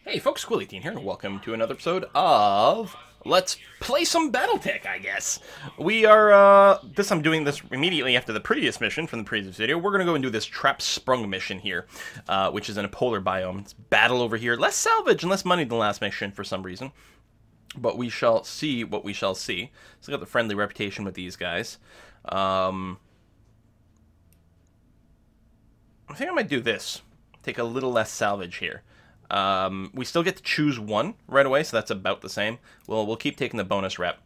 Hey folks, Quilly18 here, and welcome to another episode of Let's Play Some BattleTech, I guess. We are, I'm doing this immediately after the previous mission from the previous video. We're gonna go and do this Trap Sprung mission here, which is in a polar biome. It's battle over here. Less salvage and less money than the last mission for some reason. But we shall see what we shall see. So I got the friendly reputation with these guys. I think I might do this. Take a little less salvage here. We still get to choose one right away, so that's about the same. We'll keep taking the bonus rep.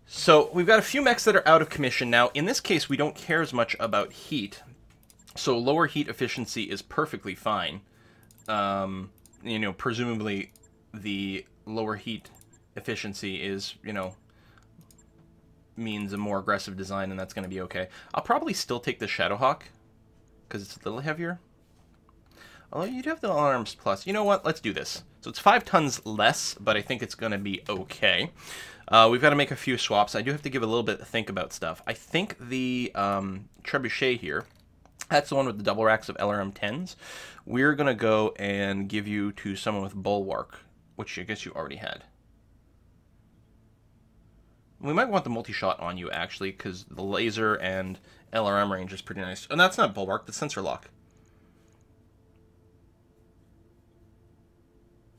So we've got a few mechs that are out of commission now. In this case, we don't care as much about heat, so lower heat efficiency is perfectly fine. You know, presumably the lower heat efficiency is, you know, means a more aggressive design, and that's going to be okay. I'll probably still take the Shadowhawk because it's a little heavier. Although you'd have the arms plus. You know what? Let's do this. So it's 5 tons less, but I think it's going to be okay. We've got to make a few swaps. I do have to give a little bit to think about stuff. I think the Trebuchet here, that's the one with the double racks of LRM 10s. We're going to go and give you to someone with Bulwark, which I guess you already had. We might want the multi-shot on you, actually, because the laser and LRM range is pretty nice. And that's not Bulwark, that's Sensor Lock.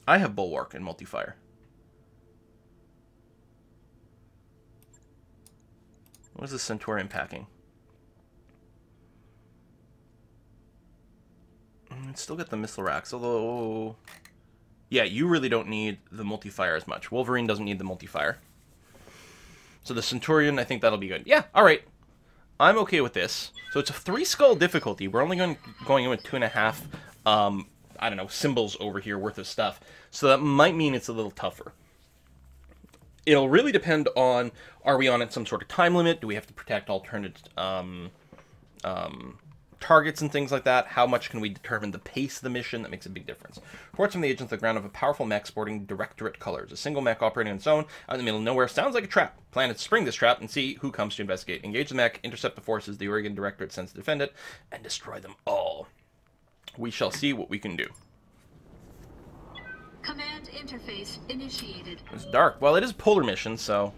I have Bulwark and Multifire. What is the Centurion packing? It's still got the missile racks, although... Yeah, you really don't need the Multifire as much. Wolverine doesn't need the Multifire. So the Centurion, I think that'll be good. Yeah, alright. I'm okay with this. So it's a 3-skull difficulty. We're only going in with 2.5... I don't know, symbols over here worth of stuff. So that might mean it's a little tougher. It'll really depend on, are we on some sort of time limit? Do we have to protect alternate targets and things like that? How much can we determine the pace of the mission? That makes a big difference. Reports from the agents on the ground of a powerful mech sporting Directorate colors. A single mech operating on its own out in the middle of nowhere sounds like a trap. Plan to spring this trap and see who comes to investigate. Engage the mech, intercept the forces the Oregon Directorate sends to defend it, and destroy them all. We shall see what we can do. Command interface initiated. It's dark. Well, it is a polar mission, so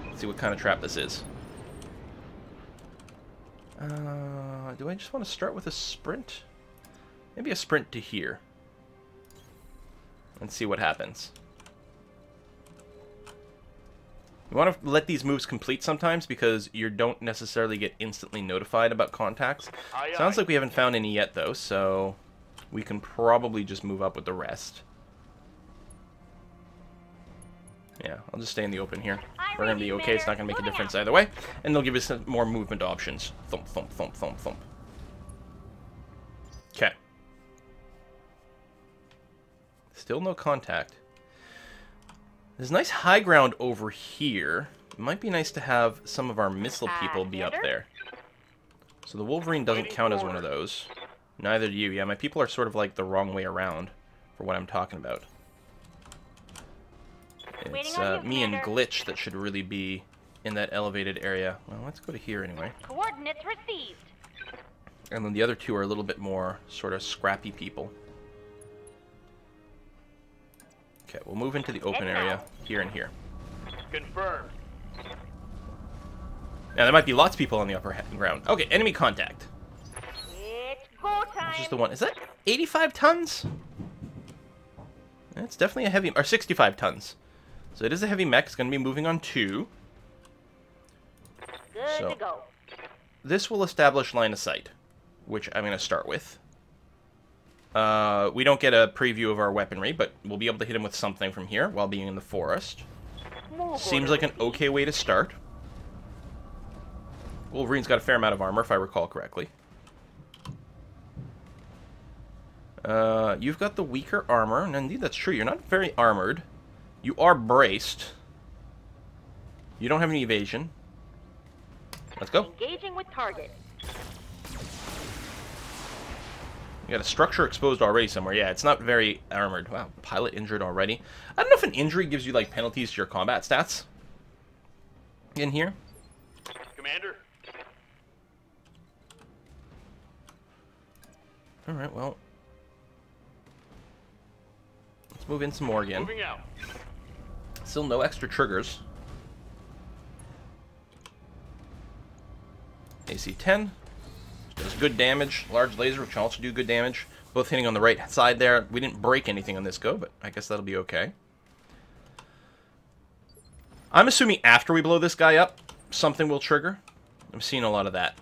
let's see what kind of trap this is. Do I just want to start with a sprint? Maybe a sprint to here. And see what happens. You want to let these moves complete sometimes because you don't necessarily get instantly notified about contacts. Sounds like we haven't found any yet, though, so we can probably just move up with the rest. Yeah, I'll just stay in the open here. We're going to be okay. It's not going to make a difference either way. And they'll give us some more movement options. Thump, thump, thump, thump, thump. Okay. Still no contact. There's nice high ground over here. It might be nice to have some of our missile people be up there. So the Wolverine doesn't count as one of those. Neither do you. Yeah, my people are sort of like the wrong way around for what I'm talking about. It's me and Glitch that should really be in that elevated area. Well, let's go to here anyway. Coordinates received. And then the other two are a little bit more sort of scrappy people. Okay, we'll move into the open area here and here. Confirmed. Now, there might be lots of people on the upper ground. Okay, enemy contact. It's go time. This is the one. Is that 85 tons? It's definitely a heavy... Or 65 tons. So it is a heavy mech. It's going to be moving on 2. Good to go. This will establish line of sight, which I'm going to start with. We don't get a preview of our weaponry, but we'll be able to hit him with something from here while being in the forest. Seems like an okay way to start. Wolverine's got a fair amount of armor, if I recall correctly. You've got the weaker armor, and indeed that's true. You're not very armored. You are braced. You don't have any evasion. Let's go. Engaging with target. You got a structure exposed already somewhere. Yeah, it's not very armored. Wow, pilot injured already. I don't know if an injury gives you, like, penalties to your combat stats in here. Commander. Alright, well. Move in some more again. Moving out. Still no extra triggers. AC 10. Does good damage. Large laser, which can also do good damage. Both hitting on the right side there. We didn't break anything on this go, but I guess that'll be okay. I'm assuming after we blow this guy up, something will trigger. I'm seeing a lot of that.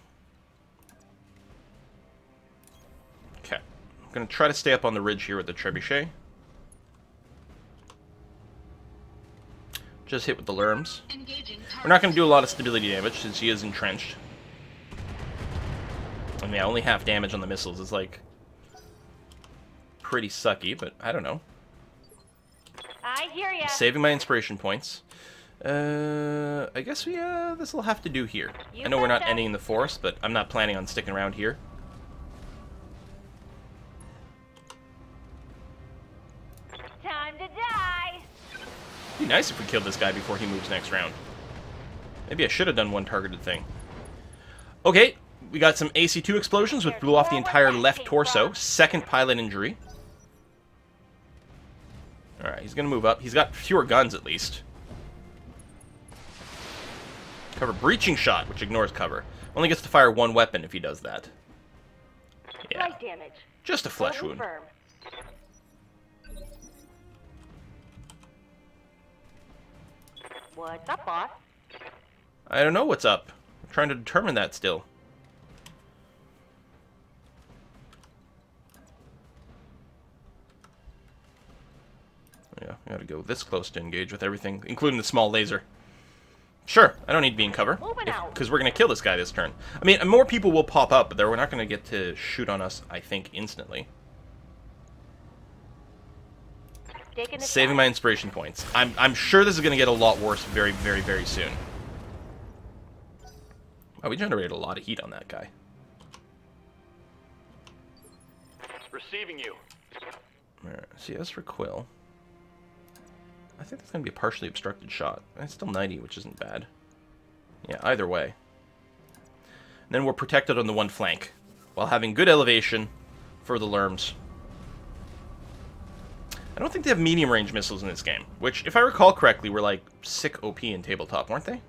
Okay. I'm going to try to stay up on the ridge here with the trebuchet. Just hit with the lerms. We're not going to do a lot of stability damage since he is entrenched. I mean, yeah, only half damage on the missiles is like pretty sucky, but I don't know. I hear ya. Saving my inspiration points. I guess we, this will have to do here. I know we're not ending in the forest, but I'm not planning on sticking around here. Time to die. It'd be nice if we killed this guy before he moves next round. Maybe I should have done one targeted thing. Okay, we got some AC-2 explosions, which blew off the entire left torso. Second pilot injury. Alright, he's gonna move up. He's got fewer guns, at least. Cover breaching shot, which ignores cover. Only gets to fire one weapon if he does that. Yeah, Light damage. just a flesh wound. Confirm. What's up, boss? I don't know what's up. I'm trying to determine that still. Yeah, I gotta go this close to engage with everything, including the small laser. Sure, I don't need to be in cover, because we're gonna kill this guy this turn. I mean, more people will pop up, but we're not gonna get to shoot on us, I think, instantly. Saving my inspiration points. I'm sure this is gonna get a lot worse very, very, very soon. Oh, we generated a lot of heat on that guy. Receiving you. Alright, CS for Quill. I think that's going to be a partially obstructed shot. It's still 90, which isn't bad. Yeah, either way. And then we're protected on the one flank, while having good elevation for the lerms. I don't think they have medium-range missiles in this game, which, if I recall correctly, were like sick OP in tabletop, weren't they?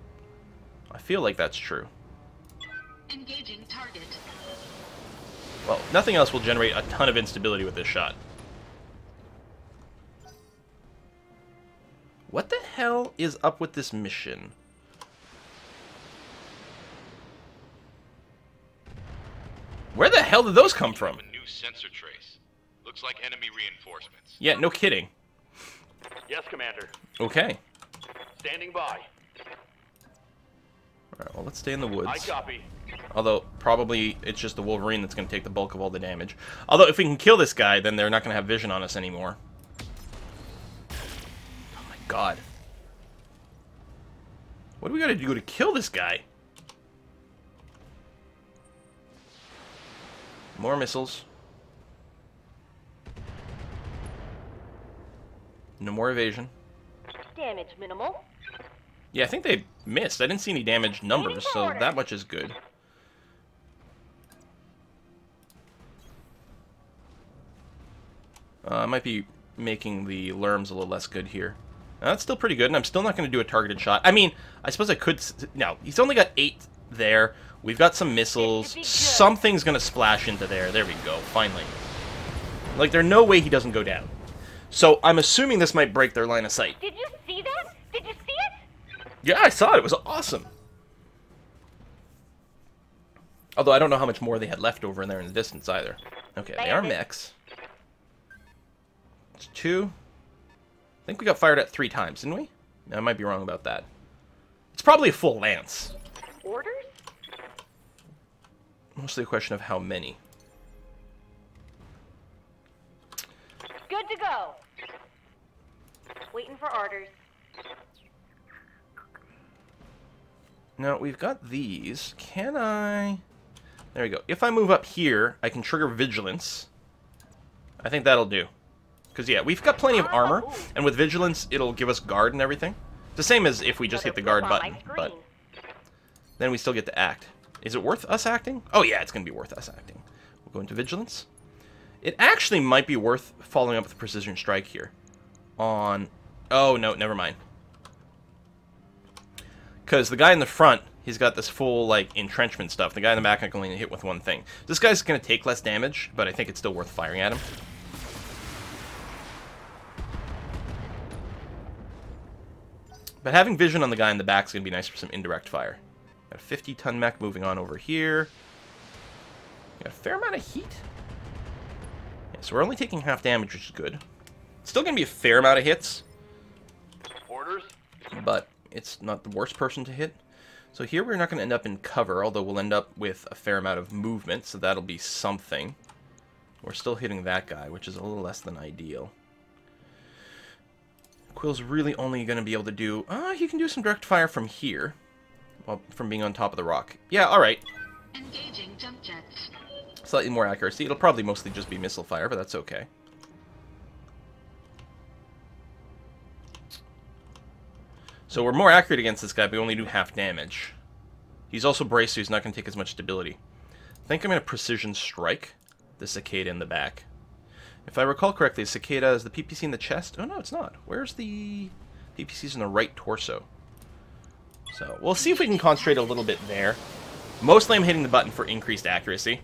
I feel like that's true. Engaging target. Well, nothing else will generate a ton of instability with this shot. What the hell is up with this mission? Where the hell did those come from? A new sensor trace. Looks like enemy reinforcements. Yeah, no kidding. Yes, Commander. Okay. Standing by. Alright, well, let's stay in the woods. I copy. Although, probably it's just the Wolverine that's going to take the bulk of all the damage. Although, if we can kill this guy, then they're not going to have vision on us anymore. Oh my god. What do we got to do to kill this guy? More missiles. No more evasion. Damage minimal. Yeah, I think they missed. I didn't see any damage numbers, so that much is good. I might be making the lerms a little less good here. That's still pretty good, and I'm still not going to do a targeted shot. I mean, I suppose I could... No, he's only got 8 there. We've got some missiles. Something's going to splash into there. There we go, finally. Like, there's no way he doesn't go down. So, I'm assuming this might break their line of sight. Did you see that? Did you see it? Yeah, I saw it. It was awesome. Although, I don't know how much more they had left over in there in the distance, either. Okay, they are mechs. It's 2. I think we got fired at 3 times, didn't we? I might be wrong about that. It's probably a full lance. Orders? Mostly a question of how many. Good to go. Waiting for orders. Now, we've got these. Can I... There we go. If I move up here, I can trigger Vigilance. I think that'll do. Because, yeah, we've got plenty of armor, and with Vigilance, it'll give us guard and everything. It's the same as if we just hit the guard button, but then we still get to act. Is it worth us acting? Oh, yeah, it's going to be worth us acting. We'll go into Vigilance. It actually might be worth following up with Precision Strike here. on... Oh, no, never mind. Because the guy in the front, he's got this full, like, entrenchment stuff. The guy in the back I can only hit with one thing. This guy's going to take less damage, but I think it's still worth firing at him. But having vision on the guy in the back is going to be nice for some indirect fire. Got a 50-ton mech moving on over here. Got a fair amount of heat. Yeah, so we're only taking half damage, which is good. Still going to be a fair amount of hits. Orders? But it's not the worst person to hit. So here we're not going to end up in cover, although we'll end up with a fair amount of movement, so that'll be something. We're still hitting that guy, which is a little less than ideal. Quill's really only going to be able to do... he can do some direct fire from here. Well, from being on top of the rock. Yeah, alright. Engaging jump jets. Slightly more accuracy. It'll probably mostly just be missile fire, but that's okay. So we're more accurate against this guy, but we only do half damage. He's also braced, so he's not going to take as much stability. I think I'm going to precision strike the cicada in the back. If I recall correctly, cicada is the PPC in the chest. Oh, no, it's not. Where's the PPCs in the right torso? So we'll see if we can concentrate a little bit there. Mostly I'm hitting the button for increased accuracy.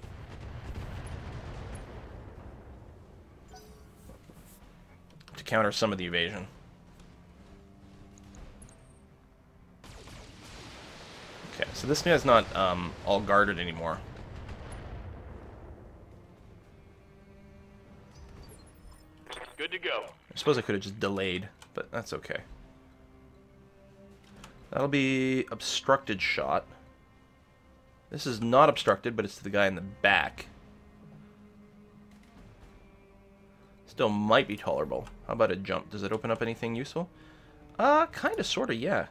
To counter some of the evasion. Okay, so this guy's not all guarded anymore. Good to go. I suppose I could have just delayed, but that's okay. That'll be obstructed shot. This is not obstructed, but it's to the guy in the back. Still might be tolerable. How about a jump? Does it open up anything useful? Kinda, sorta, yeah.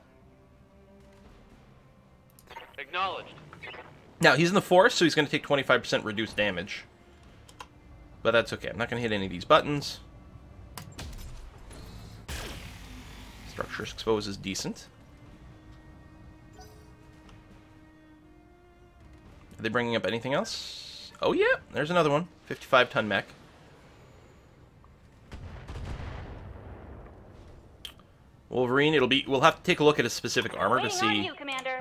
Acknowledged. Now, he's in the forest, so he's going to take 25% reduced damage. But that's okay. I'm not going to hit any of these buttons. Structure exposed is decent. Are they bringing up anything else? Oh yeah, there's another one. 55-ton mech. Wolverine, we'll have to take a look at his specific armor to see,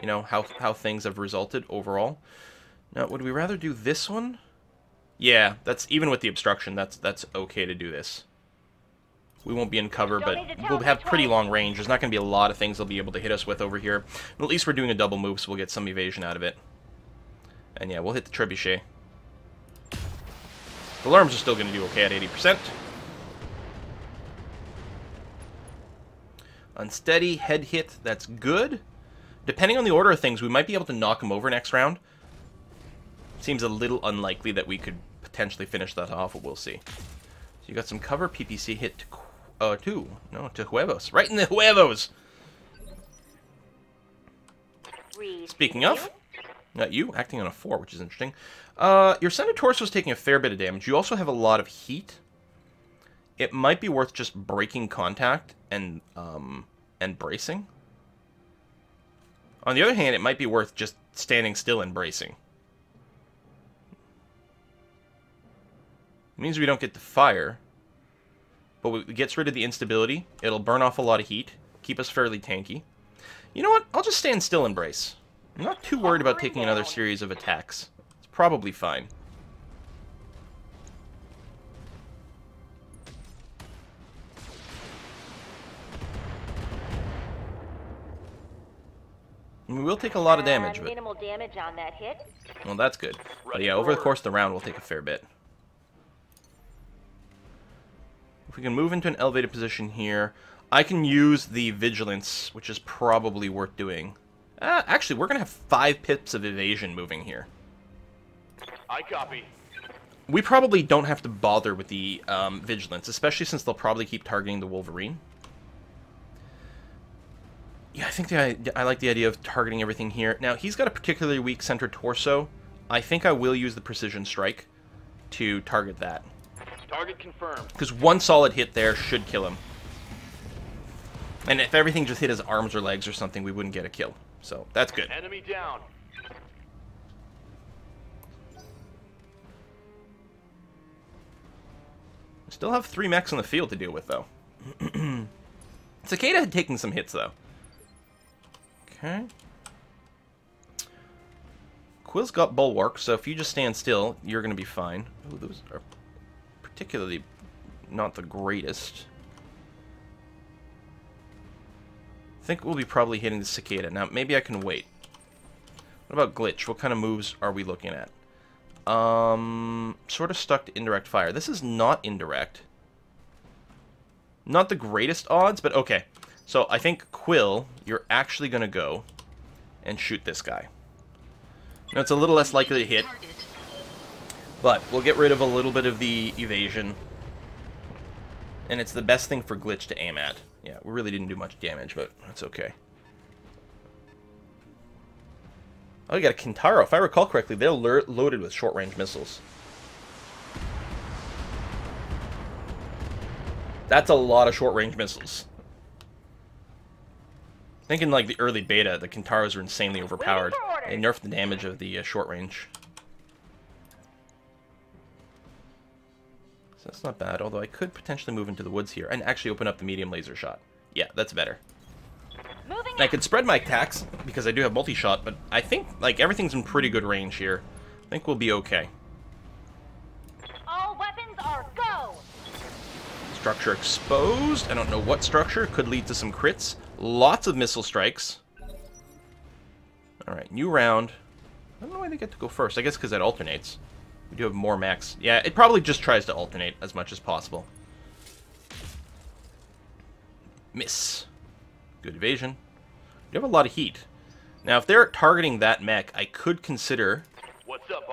you know, how things have resulted overall. Now, would we rather do this one? Yeah, that's even with the obstruction, that's okay to do this. We won't be in cover, but we'll have pretty long range. There's not going to be a lot of things they'll be able to hit us with over here. But at least we're doing a double move, so we'll get some evasion out of it. And yeah, we'll hit the trebuchet. The alarms are still going to do okay at 80%. Unsteady, head hit, that's good. Depending on the order of things, we might be able to knock him over next round. Seems a little unlikely that we could potentially finish that off, but we'll see. So you got some cover, PPC hit to huevos. Right in the huevos! Speaking of, not you, acting on a 4, which is interesting. Your center torso is taking a fair bit of damage. You also have a lot of heat. It might be worth just breaking contact and bracing. On the other hand, it might be worth just standing still and bracing. It means we don't get to fire, but it gets rid of the instability. It'll burn off a lot of heat, keep us fairly tanky. You know what? I'll just stand still and brace. I'm not too worried about taking another series of attacks. It's probably fine. We will take a lot of damage, but... Minimal damage on that hit. Well, that's good. But yeah, over the course of the round, we'll take a fair bit. If we can move into an elevated position here, I can use the Vigilance, which is probably worth doing. Actually, we're going to have 5 pips of evasion moving here. I copy. We probably don't have to bother with the Vigilance, especially since they'll probably keep targeting the Wolverine. Yeah, I think I like the idea of targeting everything here. Now, he's got a particularly weak center torso. I think I will use the Precision Strike to target that. Target confirmed. Because one solid hit there should kill him. And if everything just hit his arms or legs or something, we wouldn't get a kill. So, that's good. Enemy down. We still have 3 mechs on the field to deal with, though. Cicada had taken some hits, though. Okay. Quill's got Bulwark, so if you just stand still, you're going to be fine. Ooh, those are particularly not the greatest. I think we'll be probably hitting the Cicada. Now, maybe I can wait. What about Glitch? What kind of moves are we looking at? Sort of stuck to indirect fire. This is not indirect. Not the greatest odds, but okay. So I think Quill, you're actually going to go and shoot this guy. Now, it's a little less likely to hit, but we'll get rid of a little bit of the evasion. And it's the best thing for Glitch to aim at. Yeah, we really didn't do much damage, but that's okay. Oh, you got a Kintaro. If I recall correctly, they're loaded with short-range missiles. That's a lot of short-range missiles. I think in like the early beta, the Kintaros are insanely overpowered. They nerfed the damage of the short-range. So that's not bad, although I could potentially move into the woods here and actually open up the medium laser shot. Yeah, that's better. And I could spread my attacks because I do have multi-shot, but I think like everything's in pretty good range here. I think we'll be okay. All weapons are go! Structure exposed. I don't know what structure. Could lead to some crits. Lots of missile strikes. Alright, new round. I don't know why they get to go first. I guess because that alternates. We do have more max. Yeah, it probably just tries to alternate as much as possible. Miss. Good evasion. You have a lot of heat. Now, if they're targeting that mech, I could consider... What's up,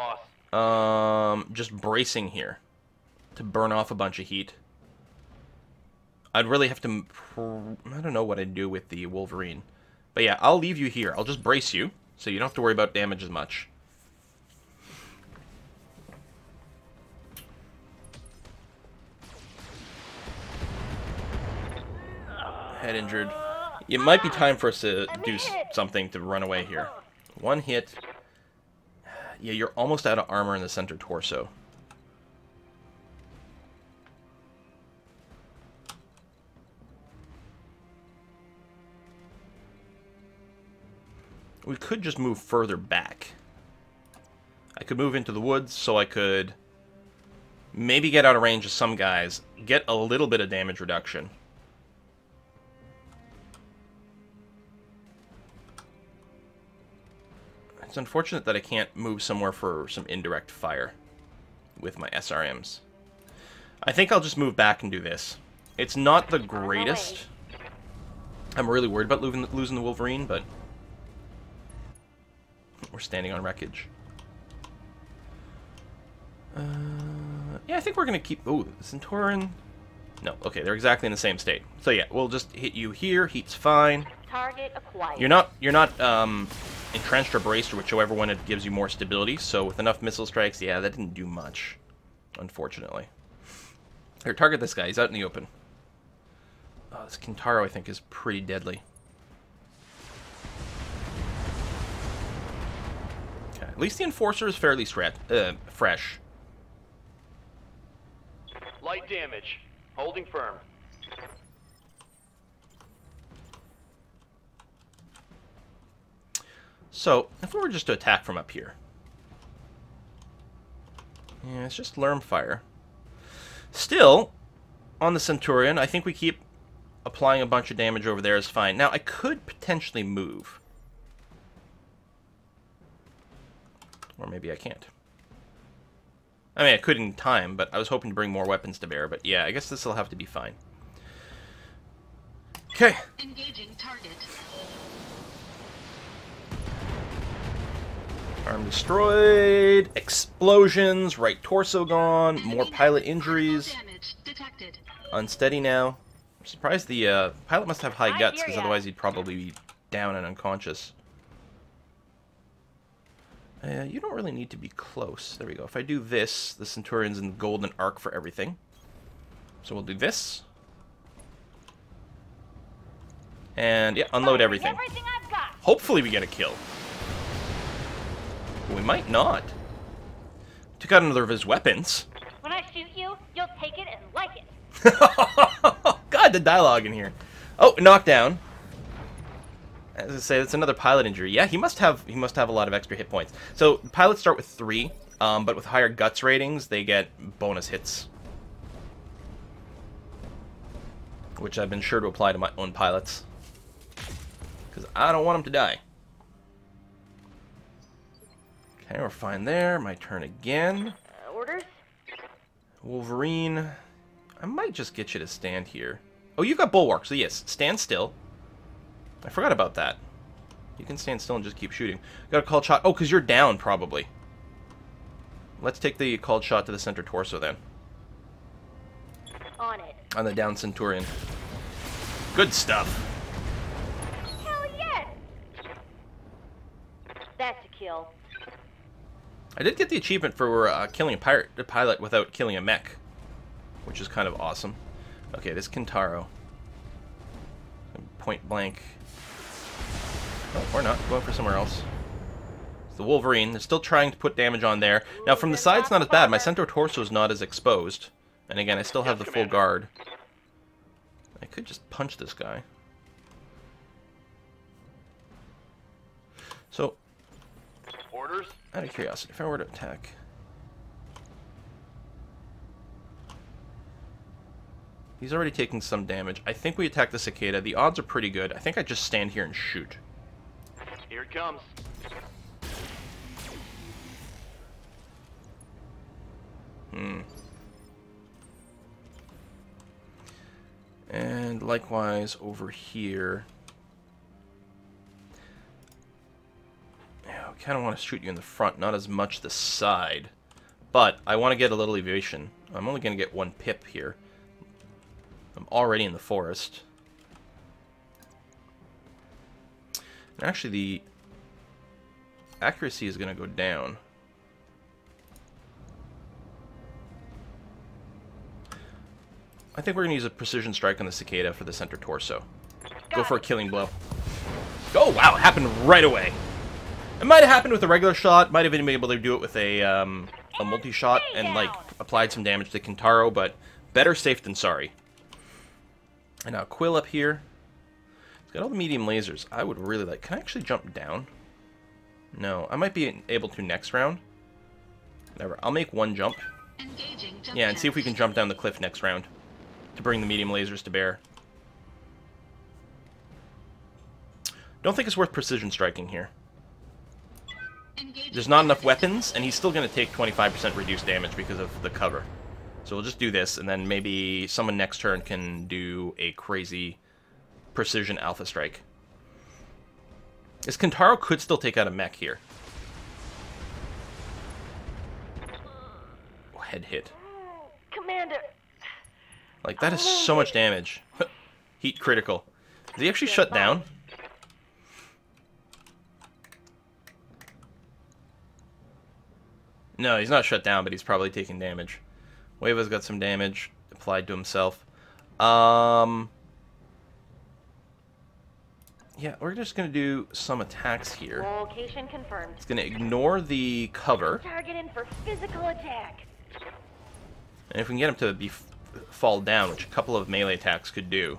boss? Just bracing here to burn off a bunch of heat. I'd really have to... I don't know what I'd do with the Wolverine. But yeah, I'll leave you here. I'll just brace you, so you don't have to worry about damage as much. Head injured. It might be time for us to do something to run away here. One hit. Yeah, you're almost out of armor in the center torso. We could just move further back. I could move into the woods so I could maybe get out of range of some guys, get a little bit of damage reduction. It's unfortunate that I can't move somewhere for some indirect fire with my SRMs. I think I'll just move back and do this. It's not the greatest. I'm really worried about losing the Wolverine, but we're standing on wreckage. Yeah, I think we're going to keep... Ooh, Centauran... No, okay, they're exactly in the same state. So yeah, we'll just hit you here. Heat's fine. Target acquired. You're not entrenched or braced or whichever one it gives you more stability. So with enough missile strikes, yeah, that didn't do much, unfortunately. Here, target this guy. He's out in the open. Oh, this Kintaro, I think, is pretty deadly. Okay, at least the Enforcer is fairly fresh. Light damage. Holding firm. So, if we were just to attack from up here. Yeah, it's just Lerm fire. Still, on the Centurion, I think we keep applying a bunch of damage over there is fine. Now, I could potentially move. Or maybe I can't. I mean, I could in time, but I was hoping to bring more weapons to bear. But yeah, I guess this will have to be fine. Okay. Engaging target. Arm destroyed. Explosions. Right torso gone. More pilot injuries. Damage detected. Unsteady now. I'm surprised the pilot must have high guts, because otherwise he'd probably be down and unconscious. You don't really need to be close. There we go. If I do this, the Centurion's in the golden arc for everything. So we'll do this. And, yeah, unload everything. I've got. Hopefully we get a kill. But we might not. Took out another of his weapons. When I shoot you, you'll take it and like it. God, the dialogue in here. Oh, knockdown. As I say, that's another pilot injury. Yeah, he must have a lot of extra hit points. So pilots start with 3, but with higher guts ratings, they get bonus hits, which I've been sure to apply to my own pilots, because I don't want them to die. Okay, we're fine there. My turn again. Orders? Wolverine, I might just get you to stand here. Oh, you got bulwark, so yes, stand still. I forgot about that. You can stand still and just keep shooting. Got a called shot. Oh, because you're down, probably. Let's take the called shot to the center torso, then. On it. On the down Centurion. Good stuff. Hell yes! That's a kill. I did get the achievement for killing a pilot without killing a mech, which is kind of awesome. Okay, this Kintaro. Point blank. Oh, or not. Going for somewhere else. It's the Wolverine. They're still trying to put damage on there. Now, from the side, it's not as bad. My center torso is not as exposed. And again, I still have the full guard. I could just punch this guy. So, Orders? out of curiosity, if I were to attack... He's already taking some damage. I think we attack the cicada. The odds are pretty good. I think I just stand here and shoot. Here it comes. And likewise over here. Yeah, I kind of want to shoot you in the front, not as much the side. But I want to get a little evasion. I'm only going to get 1 pip here. I'm already in the forest. And actually, the accuracy is going to go down. I think we're going to use a precision strike on the cicada for the center torso. Go for a killing blow. Oh, wow, it happened right away. It might have happened with a regular shot. Might have been able to do it with a multi-shot and, like, applied some damage to Kintaro, but better safe than sorry. And now Quill up here. He's got all the medium lasers. I would really like... Can I actually jump down? No. I might be able to next round. Whatever. I'll make 1 jump. Engaging jump Yeah, and see if we jets. can jump down the cliff next round to bring the medium lasers to bear. Don't think it's worth precision striking here. Engaging There's not enough target. weapons, and he's still going to take 25% reduced damage because of the cover. So we'll just do this, and then maybe someone next turn can do a crazy precision alpha strike. This Kintaro could still take out a mech here. Oh, head hit. Commander. Like, that is so much damage. Heat critical. Is he actually shut down? No, he's not shut down, but he's probably taking damage. Wava's got some damage applied to himself. Yeah, we're just going to do some attacks here. Location confirmed. It's going to ignore the cover. Target in for physical attack. And if we can get him to fall down, which a couple of melee attacks could do.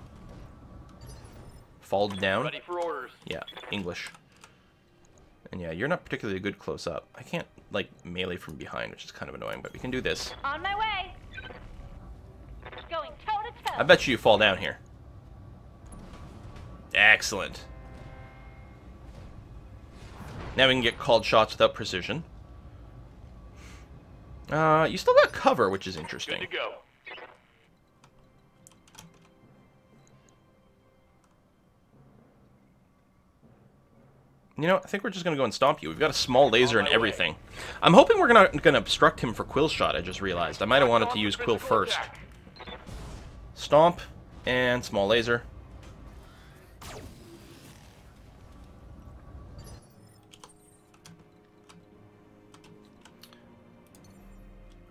Fall down? Ready for orders. Yeah, English. And yeah, you're not particularly good close up. I can't, like, melee from behind, which is kind of annoying, but we can do this. On my way. Going toe to toe. I bet you fall down here. Excellent. Now we can get called shots without precision. You still got cover, which is interesting. Good to go. You know, I think we're just going to go and stomp you. We've got a small laser and everything. I'm hoping we're not going to obstruct him for Quill shot, I just realized. I might have wanted to use Quill first. Stomp and small laser.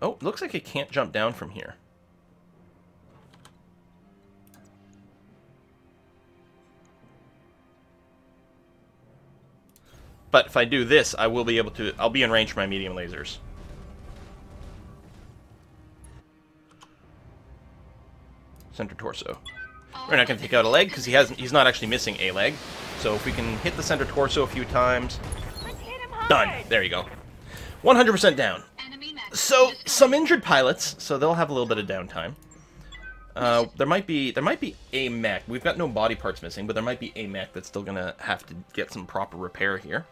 Oh, looks like it can't jump down from here. But if I do this, I will be able to... I'll be in range for my medium lasers. Center torso. We're not going to take out a leg because he's not actually missing a leg. So if we can hit the center torso a few times, Let's hit him hard. done. There you go. 100% down. Enemy mech So discovered. some injured pilots, so they'll have a little bit of downtime. There might be a mech. We've got no body parts missing, but there might be a mech that's still gonna have to get some proper repair here.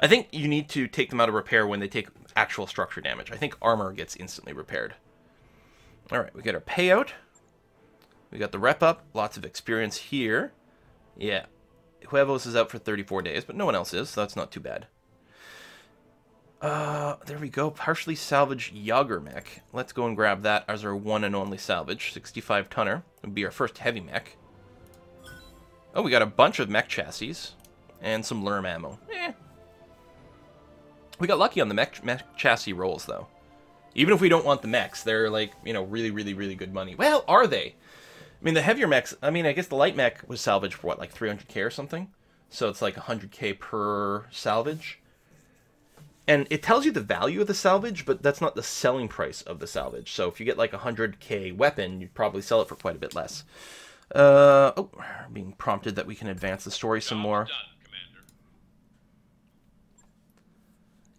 I think you need to take them out of repair when they take actual structure damage. I think armor gets instantly repaired. All right, we got our payout. We got the rep up. Lots of experience here. Yeah, Huevos is out for 34 days, but no one else is, so that's not too bad. There we go. Partially salvaged Yager mech. Let's go and grab that as our one and only salvage. 65 tonner. Would be our first heavy mech. Oh, we got a bunch of mech chassis. And some Lerm ammo. We got lucky on the mech chassis rolls, though. Even if we don't want the mechs, they're like, you know, really, really, really good money. Well, are they? I mean, the heavier mechs, I mean, I guess the light mech was salvaged for what, like 300k or something? So it's like 100k per salvage. And it tells you the value of the salvage, but that's not the selling price of the salvage. So if you get like a 100k weapon, you'd probably sell it for quite a bit less. Oh, we're being prompted that we can advance the story some more. Done, Commander.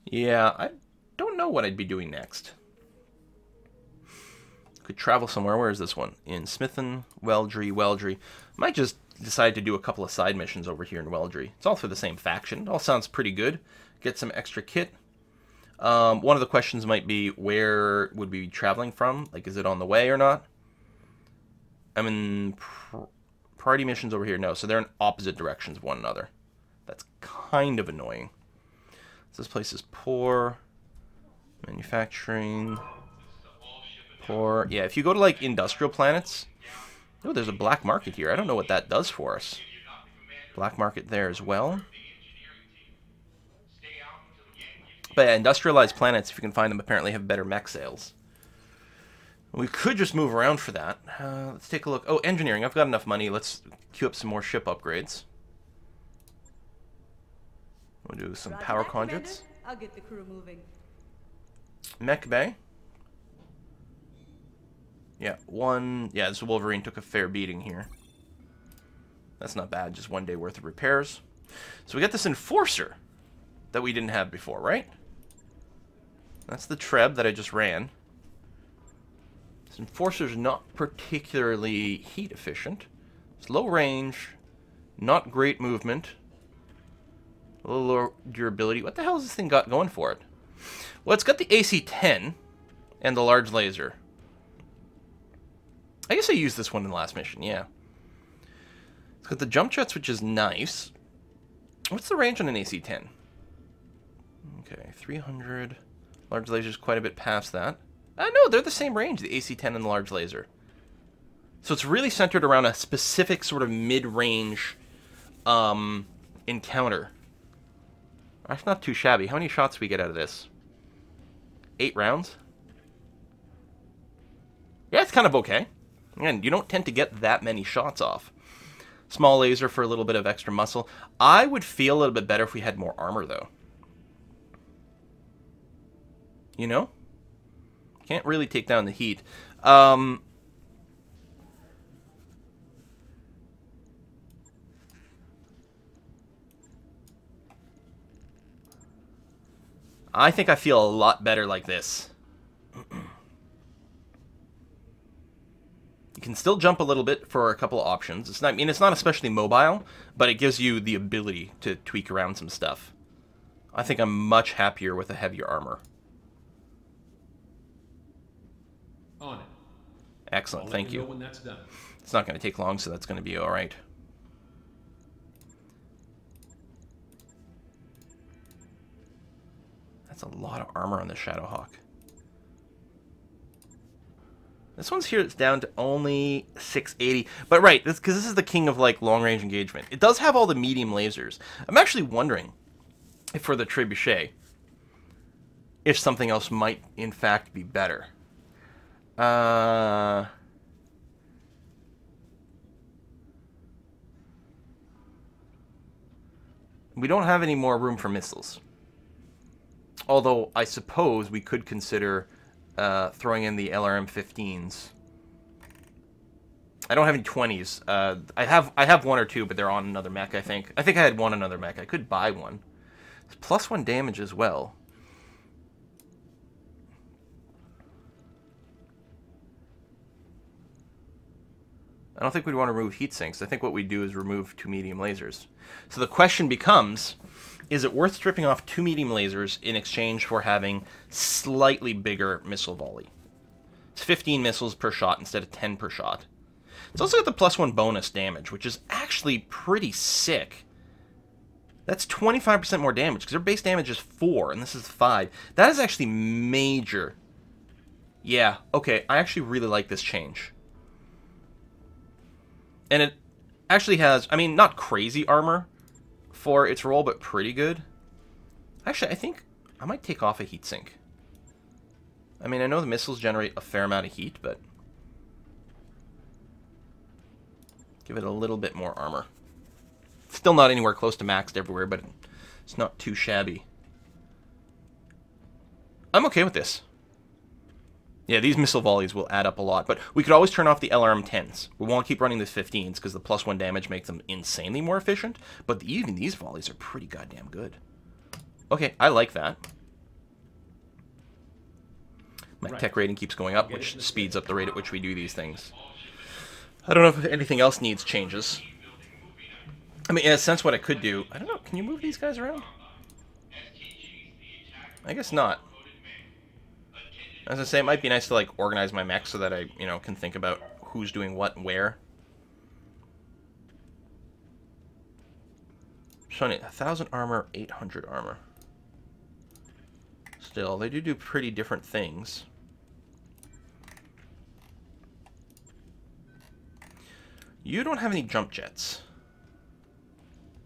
Yeah, I don't know what I'd be doing next. Could travel somewhere. Where is this one? In Smithen, Weldry. Might just decide to do a couple of side missions over here in Weldry. It's all for the same faction. It all sounds pretty good. Get some extra kit. One of the questions might be, where would we be traveling from? Like, is it on the way or not? I mean, priority missions over here. No, so they're in opposite directions of one another. That's kind of annoying. So this place is poor. Manufacturing. Poor. Yeah, if you go to, like, industrial planets... Oh, there's a black market here. I don't know what that does for us. Black market there as well. But yeah, industrialized planets, if you can find them, apparently have better mech sales. We could just move around for that. Let's take a look. Oh, engineering. I've got enough money. Let's queue up some more ship upgrades. We'll do some power conduits. I'll get the crew moving. Mech bay. Yeah, yeah, this Wolverine took a fair beating here. That's not bad, just 1 day worth of repairs. So we got this Enforcer that we didn't have before, right? That's the Treb that I just ran. This Enforcer's not particularly heat efficient. It's low range, not great movement, a little lower durability. What the hell has this thing got going for it? Well, it's got the AC-10 and the large laser. I guess I used this one in the last mission, yeah. It's got the jump jets, which is nice. What's the range on an AC-10? Okay, 300. Large laser's quite a bit past that. No, they're the same range, the AC-10 and the large laser. So it's really centered around a specific sort of mid-range encounter. That's not too shabby. How many shots do we get out of this? 8 rounds? Yeah, it's kind of okay. Again, you don't tend to get that many shots off. Small laser for a little bit of extra muscle. I would feel a little bit better if we had more armor, though. You know? Can't really take down the heat. I think I feel a lot better like this. You can still jump a little bit for a couple of options. It's not, I mean, it's not especially mobile, but it gives you the ability to tweak around some stuff. I think I'm much happier with a heavier armor. On it. Excellent, thank you. Know when that's done. It's not going to take long, so that's going to be all right. That's a lot of armor on the Shadowhawk. This one's here, it's down to only 680. But right, because this is the king of, like, long-range engagement. It does have all the medium lasers. I'm actually wondering if for the Trebuchet, if something else might, in fact, be better. We don't have any more room for missiles. Although, I suppose we could consider throwing in the LRM-15s. I don't have any 20s. I have one or two, but they're on another mech, I think. I think I had one another mech. I could buy one. It's +1 damage as well. I don't think we'd want to remove heat sinks. I think what we'd do is remove 2 medium lasers. So the question becomes, is it worth stripping off 2 medium lasers in exchange for having slightly bigger missile volley? It's 15 missiles per shot instead of 10 per shot. It's also got the +1 bonus damage, which is actually pretty sick. That's 25% more damage, because their base damage is 4, and this is 5. That is actually major. Yeah, okay, I actually really like this change. And it actually has, I mean, not crazy armor for its role, but pretty good. Actually, I think I might take off a heatsink. I mean, I know the missiles generate a fair amount of heat, but give it a little bit more armor. Still not anywhere close to maxed everywhere, but it's not too shabby. I'm okay with this. Yeah, these missile volleys will add up a lot, but we could always turn off the LRM-10s. We won't keep running the 15s because the +1 damage makes them insanely more efficient, but even these volleys are pretty goddamn good. Okay, I like that. My tech rating keeps going up, which speeds up the rate at which we do these things. I don't know if anything else needs changes. I mean, in a sense, what I could do... I don't know, can you move these guys around? I guess not. As I say, it might be nice to, like, organize my mech so that I, you know, can think about who's doing what and where. Showing it 1,000 armor, 800 armor. Still, they do pretty different things. You don't have any jump jets.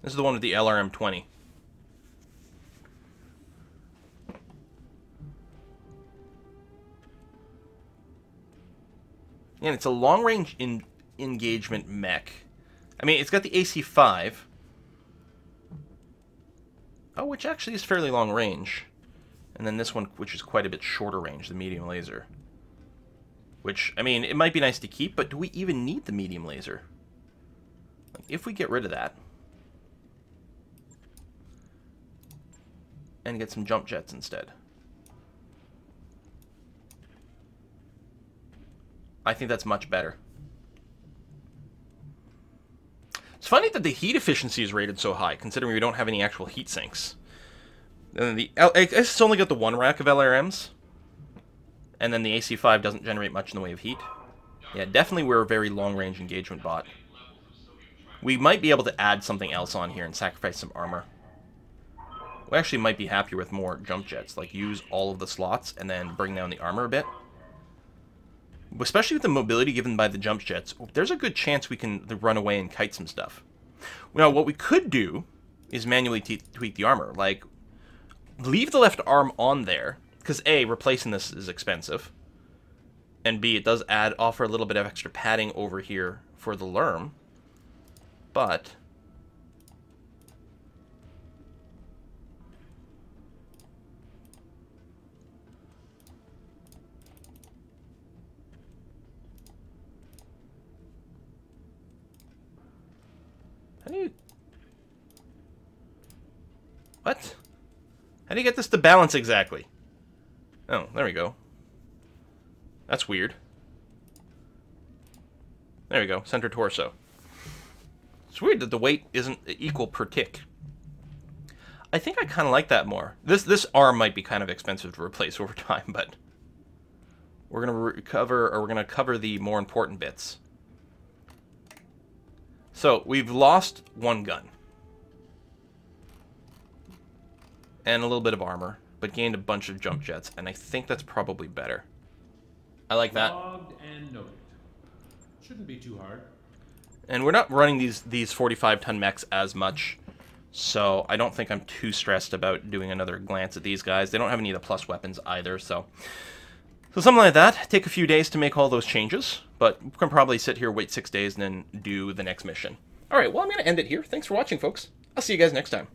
This is the one with the LRM-20. And it's a long-range engagement mech. I mean, it's got the AC-5. Oh, which actually is fairly long range. And then this one, which is quite a bit shorter range, the medium laser. Which, I mean, it might be nice to keep, but do we even need the medium laser? Like, if we get rid of that and get some jump jets instead, I think that's much better. It's funny that the heat efficiency is rated so high, considering we don't have any actual heat sinks. And I guess it's only got the 1 rack of LRMs, and then the AC-5 doesn't generate much in the way of heat. Yeah, definitely we're a very long-range engagement bot. We might be able to add something else on here and sacrifice some armor. We actually might be happier with more jump jets, like use all of the slots and then bring down the armor a bit. Especially with the mobility given by the jump jets, there's a good chance we can run away and kite some stuff. Now, what we could do is manually tweak the armor. Like, leave the left arm on there, because A, replacing this is expensive, and B, it does offer a little bit of extra padding over here for the LRM, but... How do you... What? How do you get this to balance exactly? Oh, there we go. That's weird. There we go, center torso. It's weird that the weight isn't equal per tick. I think I kind of like that more. This arm might be kind of expensive to replace over time, but we're gonna cover the more important bits. So, we've lost 1 gun. And a little bit of armor, but gained a bunch of jump jets, and I think that's probably better. I like that. Logged and noted. Shouldn't be too hard. And we're not running these 45-ton mechs as much, so I don't think I'm too stressed about doing another glance at these guys. They don't have any of the plus weapons either, so something like that. Take a few days to make all those changes, but we can probably sit here, wait 6 days, and then do the next mission. Alright, well, I'm going to end it here. Thanks for watching, folks. I'll see you guys next time.